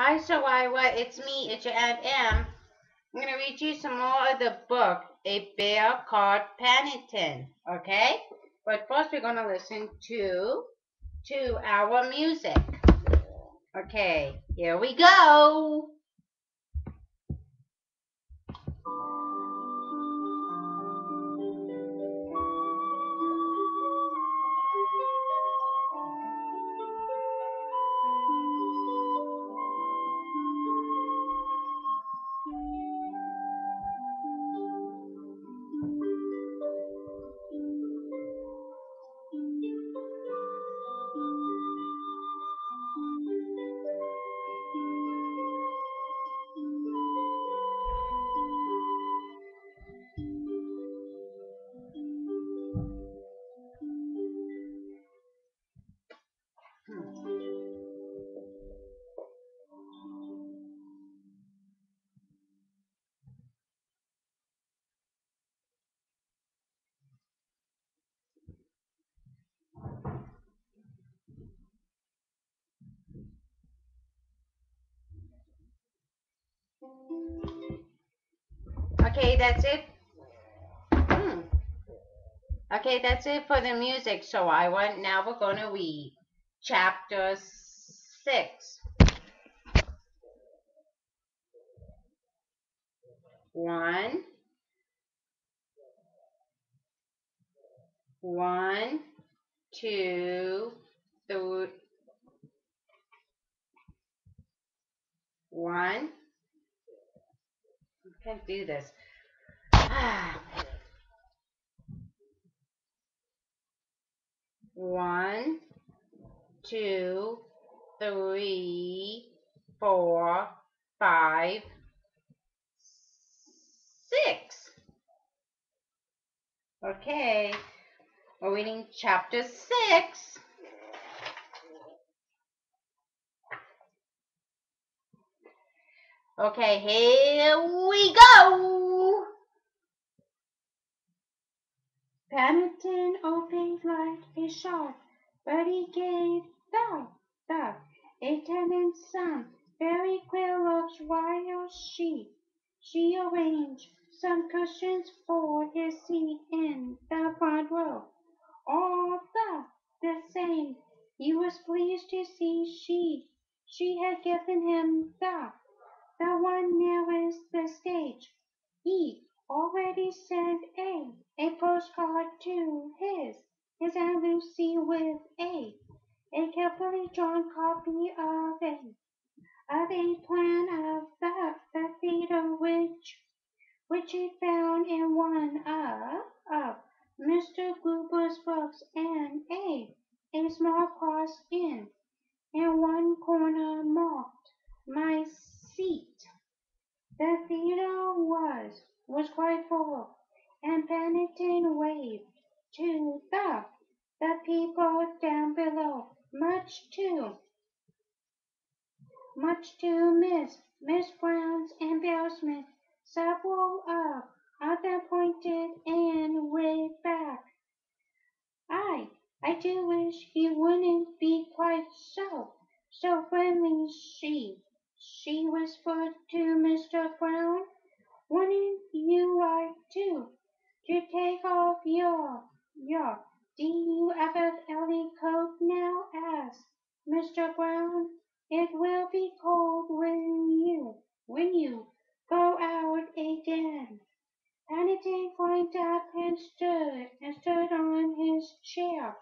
Hi, Soraya. It's me. It's your Aunt Em. I'm going to read you some more of the book, A Bear Called Paddington. Okay? But first, we're going to listen to our music. Okay, here we go. Okay, that's it. Okay, that's it for the music. So now we're going to read chapter 6. One, one, two, three. One. I can't do this. One, two, three, four, five, 6. Okay, we're reading chapter 6. Okay, here we go. Paddington obeyed like a shot, but he gave the attendant some very queer looks while she arranged some cushions for his seat in the front row. All the same, he was pleased to see she had given him the one nearest the stage. He already sent a postcard to his Aunt Lucy with a carefully drawn copy of a plan of the theater which he found in one of Mr. Gruber's books, and a small cross in one corner marked my seat. The theater was quite full, and Paddington waved to the people down below, much to Miss Brown's embarrassment. Several of them pointed and waved back. I do wish he wouldn't be quite so friendly, she whispered to Mr. Brown. Wouldn't you like to take off your D-U-F-F-L-E coat now? Asked Mr. Brown. It will be cold when you go out again. Paddington climbed up and stood on his chair.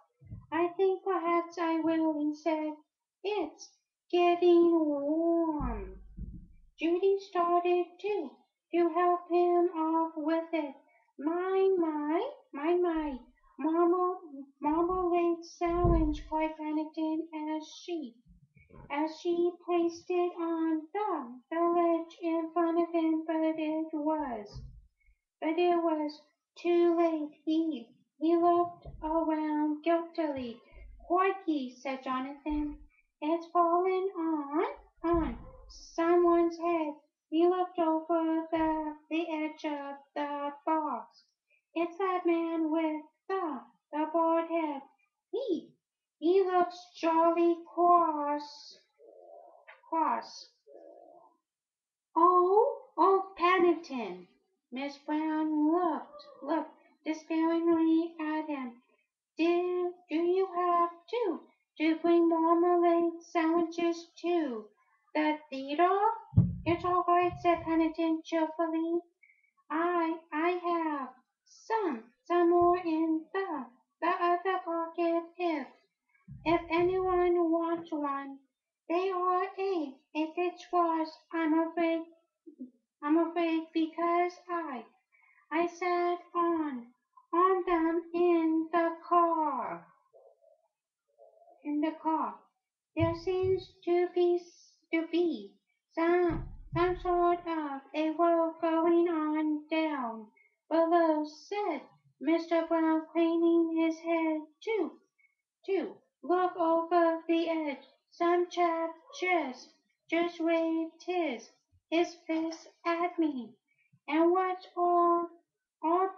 I think perhaps I will, he said. It's getting warm. Judy started to help him off with it. My, marmalade sandwich, cried Paddington as she placed it on the ledge in front of him, but it was too late. He looked around guiltily. Crikey, said Jonathan. It's fallen on someone's head. He looked over the edge of the box. It's that man with the bald head. He looks jolly cross. Oh, Paddington! Miss Brown looked despairingly at him. Do you have to bring marmalade sandwiches to the theater? It's all right, said Paddington cheerfully. I have some more in the other pocket if anyone wants one. They are a bit squash, I'm afraid because I sat on them in the car. There seems to be some sort of a war going on down below, said Mr. Brown, craning his head to look over the edge. Some chap just waved his fist at me. And what's all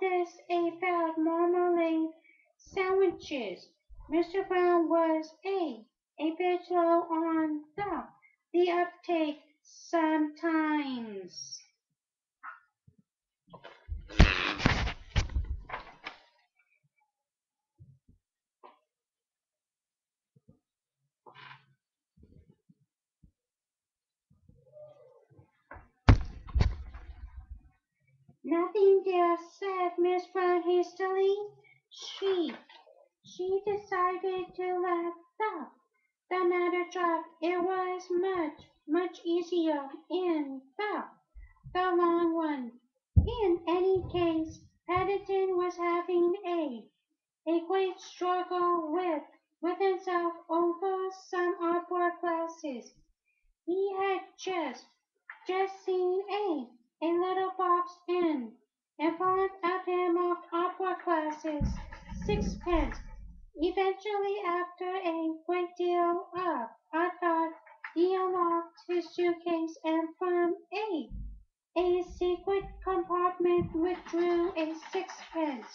this about marmalade sandwiches? Mr. Brown was a bit slow on the uptake sometimes. Nothing there, said Miss Brown hastily. She she decided to let the matter drop. It was much easier in the long run. In any case, Paddington was having a great struggle with himself over some opera classes. He had just seen a little box in front of him marked opera classes, sixpence. Eventually, after a great deal of thought, he unlocked his suitcase and from a secret compartment withdrew a sixpence.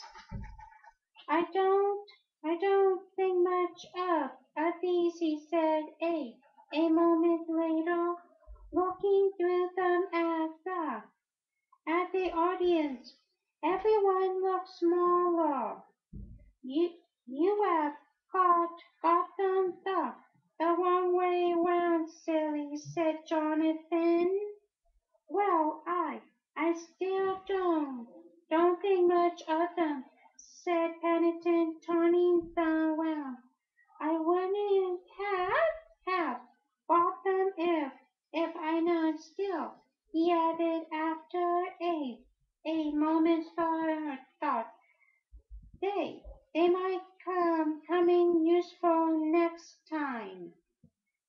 I don't I don't think much of these, he said a moment later, looking through them at the audience. Everyone looked smaller. You you have got them the wrong way round, silly, said Jonathan. Well, I still don't think much of them, said Pennington, turning them round. I wouldn't have bought them if I known still, he added after a moment's thought. They might come in useful next time.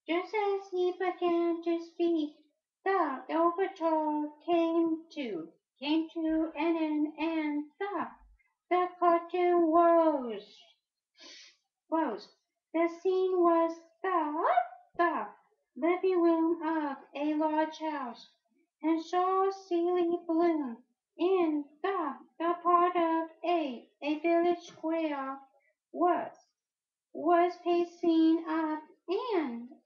Just as he began to speak, the overture came to an end, and the curtain rose. The scene was the living room of a large house, and saw Celie Bloom in the part of a village square was was pacing up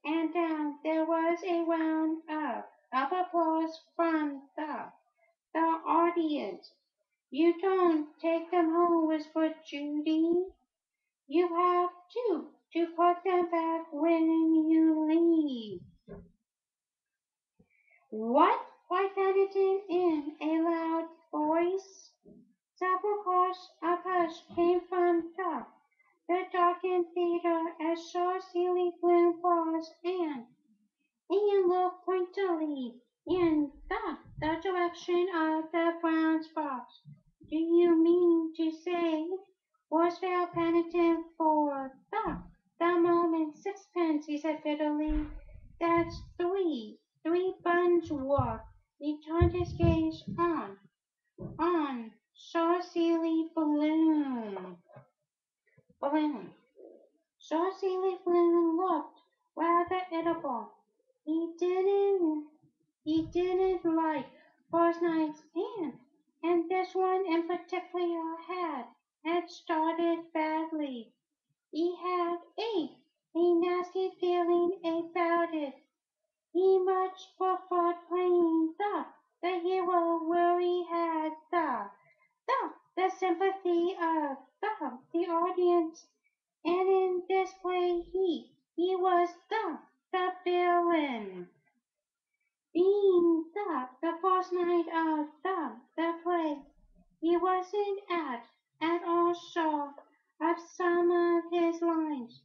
and down. There was a round of applause from the audience. You don't take them home, whispered Judy. You have to put them back when you leave. What? Cried Paddington in a loud voice. Several cars came from the darkened theater as Shaw Celie Bloom paused and looked pointedly in the direction of the Browns' box. Do you mean to say, Roosevelt Pennington for the moment sixpence, he said bitterly. That's three buns worth. He turned his gaze on Shaw Celie Bloom. Saucy Flynn looked rather irritable. He didn't like first nights and this one in particular had started badly. He had a nasty feeling about it. He much preferred playing audience, and in this play he was the villain. Being the first night of the play, he wasn't at all sure of some of his lines.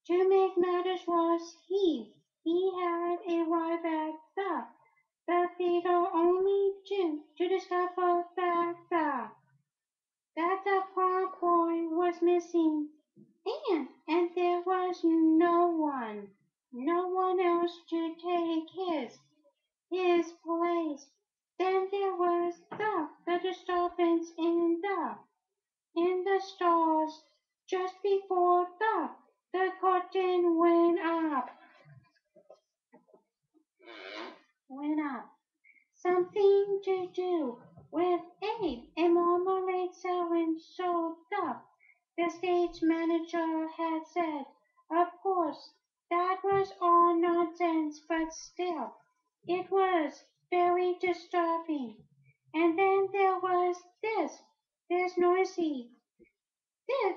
To make matters worse, he had arrived at the theater only to discover that the prom boy was missing, and there was no one else to take his place. Then there was the disturbance in the stars just before the curtain went up. Something to do with a marmalade selling sold up, the stage manager had said. Of course, that was all nonsense, but still, it was very disturbing. And then there was this noisy,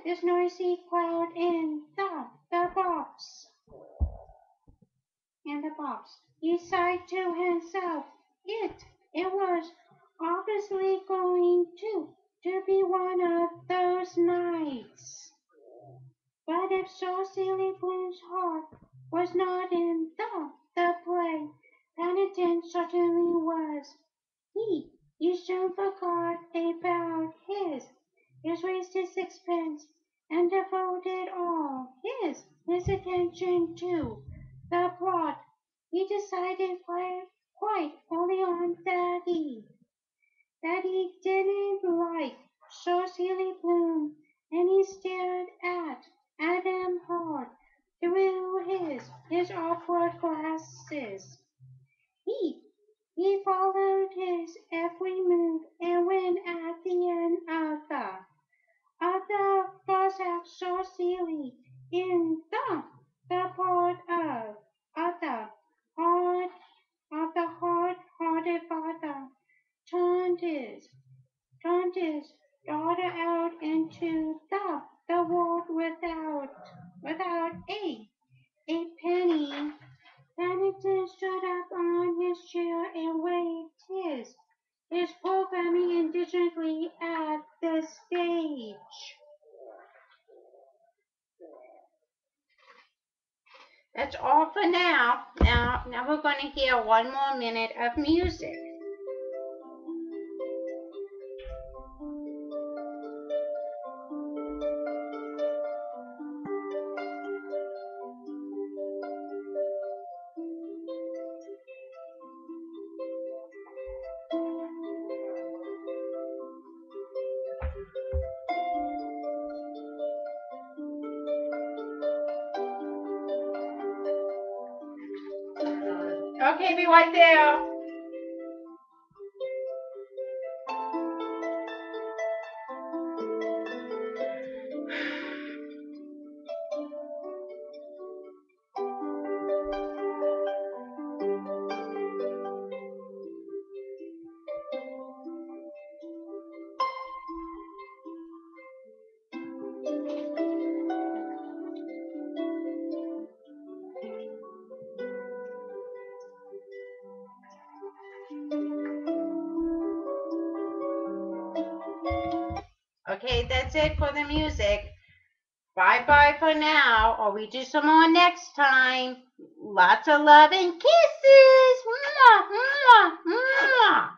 this noisy crowd the box. In the box. He sighed to himself. It was obviously going to be one of those nights. But if Soraya Emilie heart was not in the play, Paddington certainly was. He soon forgot about his wasted sixpence and devoted all his attention to the plot. He decided quite early on that he didn't like Soraya Emilie, and he stared at him hard through his awkward glasses. He he followed his every move, and when at the end of the first act saw Celie in the part hard of the hard-hearted father turned his daughter out into the world without a penny. Paddington stood up on his chair and waved his programming indignantly at the stage. That's all for now. Now we're going to hear one more minute of music. Okay, be right there. Okay, that's it for the music. Bye-bye for now, or we do some more next time. Lots of love and kisses. Mwah, mwah, mwah.